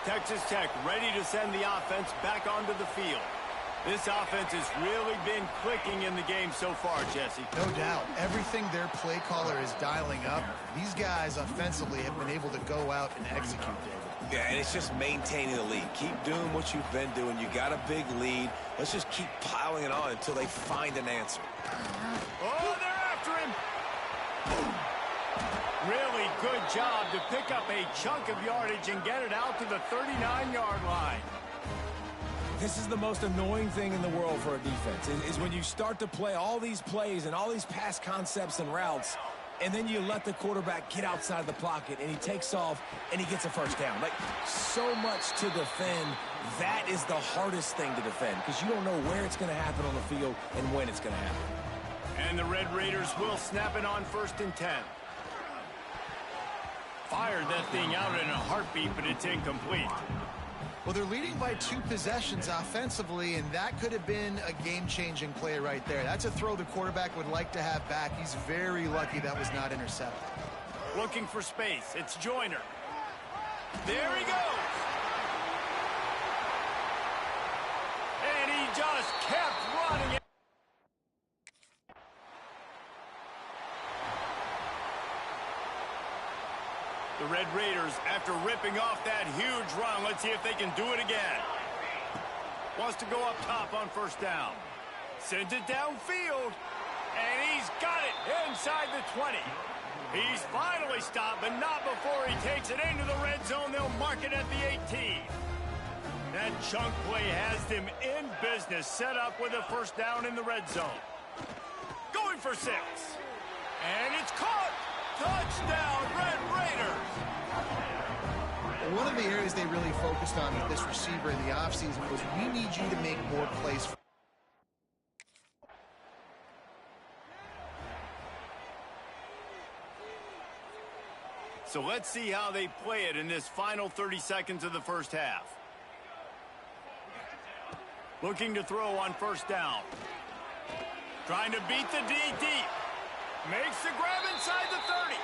Texas Tech ready to send the offense back onto the field. This offense has really been clicking in the game so far, Jesse. No doubt. Everything their play caller is dialing up, these guys offensively have been able to go out and execute, David. Yeah, and it's just maintaining the lead. Keep doing what you've been doing. You got a big lead. Let's just keep piling it on until they find an answer. Oh, they're after him. Really good job to pick up a chunk of yardage and get it out to the 39-yard line. This is the most annoying thing in the world for a defense, is when you start to play all these plays and all these pass concepts and routes, and then you let the quarterback get outside the pocket, and he takes off, and he gets a first down. Like, so much to defend. That is the hardest thing to defend, because you don't know where it's going to happen on the field and when it's going to happen. And the Red Raiders will snap it on 1st and 10. Fired that thing out in a heartbeat, but it's incomplete. Well, they're leading by 2 possessions offensively, and that could have been a game-changing play right there. That's a throw the quarterback would like to have back. He's very lucky that was not intercepted. Looking for space. It's Joyner. There he goes. And he just kept running it. The Red Raiders, after ripping off that huge run, let's see if they can do it again. Wants to go up top on 1st down. Sends it downfield. And he's got it inside the 20. He's finally stopped, but not before he takes it into the red zone. They'll mark it at the 18. That chunk play has them in business, set up with a 1st down in the red zone. Going for 6. And it's caught. Touchdown, Red Raiders! One of the areas they really focused on with this receiver in the offseason was, we need you to make more plays. So let's see how they play it in this final 30 seconds of the 1st half. Looking to throw on 1st down. Trying to beat the D deep. Makes the grab inside the 30.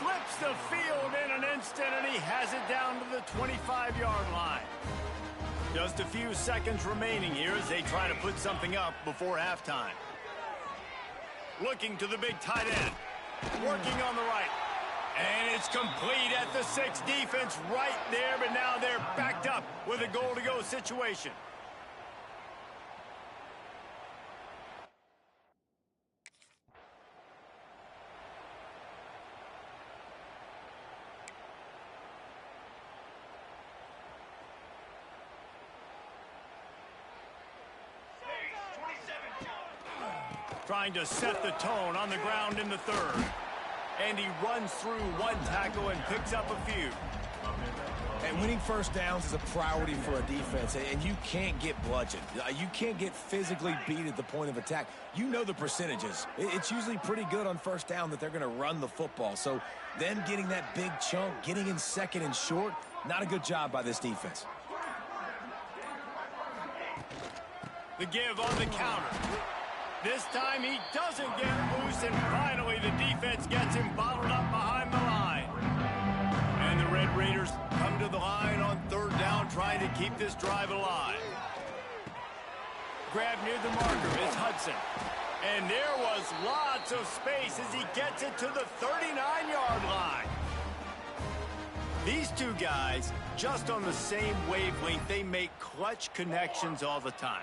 Flips the field in an instant, and he has it down to the 25-yard line. Just a few seconds remaining here as they try to put something up before halftime. Looking to the big tight end. Working on the right. And it's complete at the 6. Defense right there, but now they're backed up with a goal-to-go situation. Trying to set the tone on the ground in the 3rd. And he runs through 1 tackle and picks up a few. And winning 1st downs is a priority for a defense, and you can't get bludgeoned. You can't get physically beat at the point of attack. You know the percentages. It's usually pretty good on 1st down that they're going to run the football. So them getting that big chunk, getting in 2nd and short, not a good job by this defense. The give on the counter. This time he doesn't get loose, and finally the defense gets him bottled up behind the line. And the Red Raiders come to the line on 3rd down, trying to keep this drive alive. Grab near the marker is Hudson. And there was lots of space as he gets it to the 39-yard line. These 2 guys, just on the same wavelength, they make clutch connections all the time.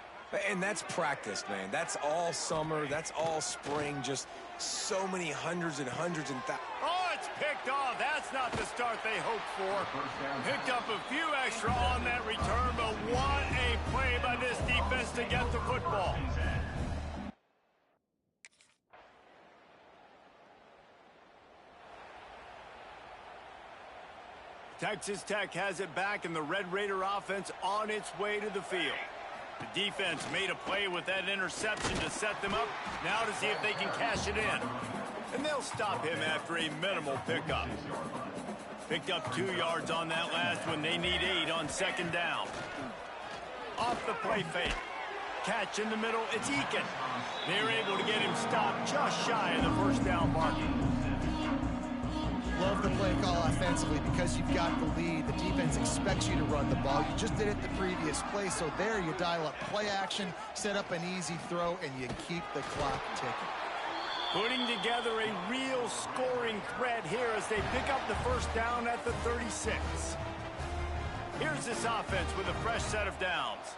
And that's practice, man. That's all summer. That's all spring. Just so many hundreds and hundreds and thousands. Oh, it's picked picked off. That's not the start they hoped for. Picked up a few extra on that return, but what a play by this defense to get the football. Texas Tech has it back, and the Red Raider offense on its way to the field. The defense made a play with that interception to set them up. Now to see if they can cash it in. And they'll stop him after a minimal pickup. Picked up 2 yards on that last one. They need 8 on second down. Off the play fake. Catch in the middle. It's Eakin. They're able to get him stopped just shy of the first down marker. Love the play call offensively because you've got the lead. The defense expects you to run the ball. You just did it the previous play, so there you dial up play action, set up an easy throw, and you keep the clock ticking. Putting together a real scoring threat here as they pick up the first down at the 36. Here's this offense with a fresh set of downs.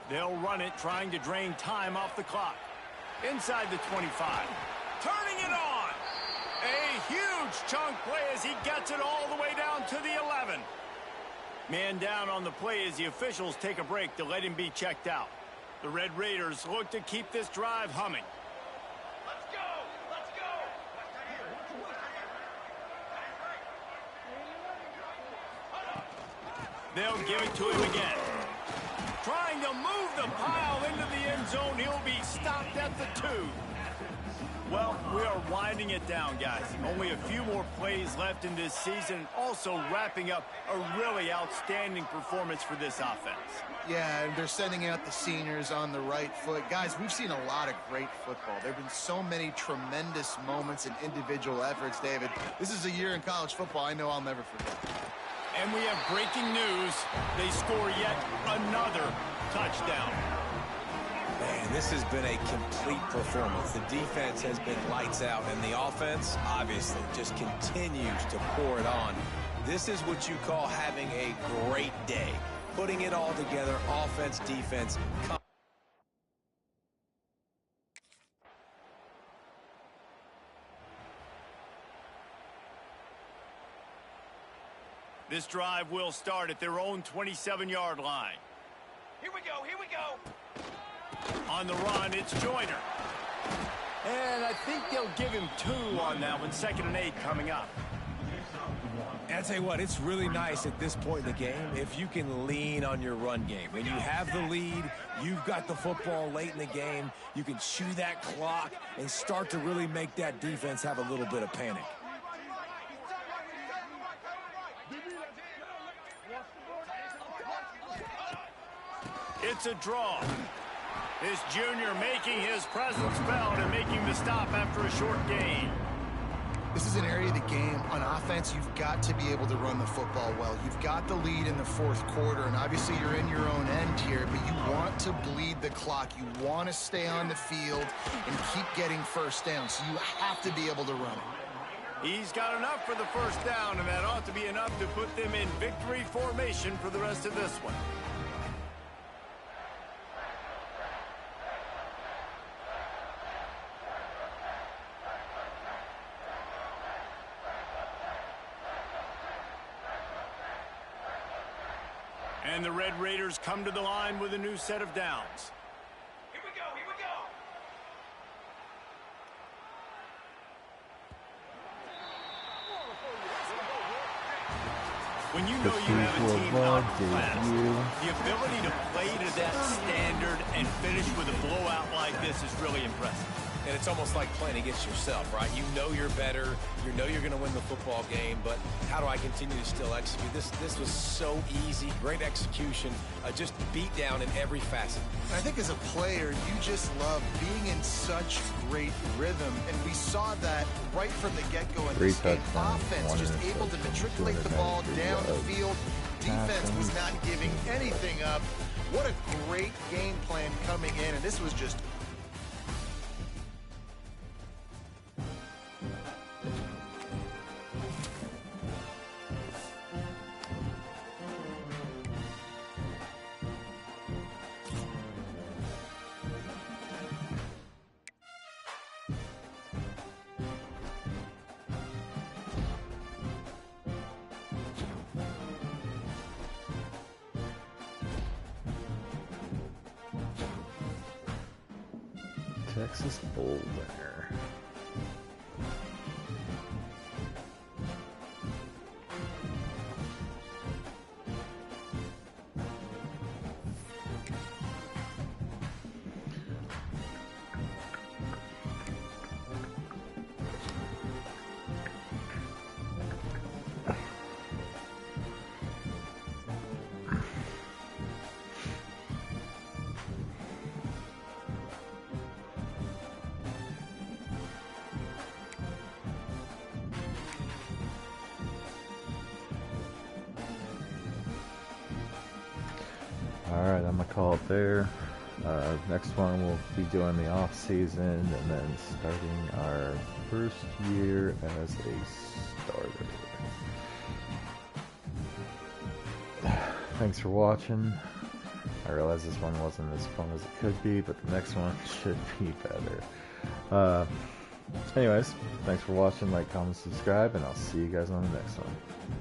They'll run it, trying to drain time off the clock. Inside the 25. Turning it on. A huge chunk play as he gets it all the way down to the 11. Man down on the play as the officials take a break to let him be checked out. The Red Raiders look to keep this drive humming. Let's go! Let's go! They'll give it to him again. Trying to move the pile into the end zone. He'll be stopped at the 2. Well, we are winding it down, guys. Only a few more plays left in this season. Also wrapping up a really outstanding performance for this offense. Yeah, and they're sending out the seniors on the right foot. Guys, we've seen a lot of great football. There have been so many tremendous moments and individual efforts, David. This is a year in college football I know I'll never forget. And we have breaking news. They score yet another touchdown. Man, this has been a complete performance. The defense has been lights out, and the offense, obviously, just continues to pour it on. This is what you call having a great day. Putting it all together, offense, defense. This drive will start at their own 27-yard line. Here we go, here we go! On the run, it's Joyner. And I think they'll give him 2 on that one. 2nd and 8 coming up. And I tell you what, it's really nice at this point in the game if you can lean on your run game. When you have the lead, you've got the football late in the game, you can chew that clock and start to really make that defense have a little bit of panic. It's a draw. This junior making his presence felt and making the stop after a short gain. This is an area of the game. On offense, you've got to be able to run the football well. You've got the lead in the 4th quarter, and obviously you're in your own end here, but you want to bleed the clock. You want to stay on the field and keep getting first down, so you have to be able to run it. He's got enough for the first down, and that ought to be enough to put them in victory formation for the rest of this one. And the Red Raiders come to the line with a new set of downs. Here we go, here we go! When you know you have a team out of class, the ability to play to that standard and finish with a blowout like this is really impressive. And it's almost like playing against yourself, right? You know you're better. You know you're going to win the football game, but how do I continue to still execute? This was so easy. Great execution. Just beat down in every facet. I think as a player, you just love being in such great rhythm, and we saw that right from the get-go in this game. Offense just able to matriculate the ball down the field. Defense was not giving anything up. What a great game plan coming in, and this was just Texas Bowl winner. Alright, I'm going to call it there. Next one we'll be doing the off season and then starting our first year as a starter. Thanks for watching. I realize this one wasn't as fun as it could be, but the next one should be better. Anyways, thanks for watching, like, comment, subscribe, and I'll see you guys on the next one.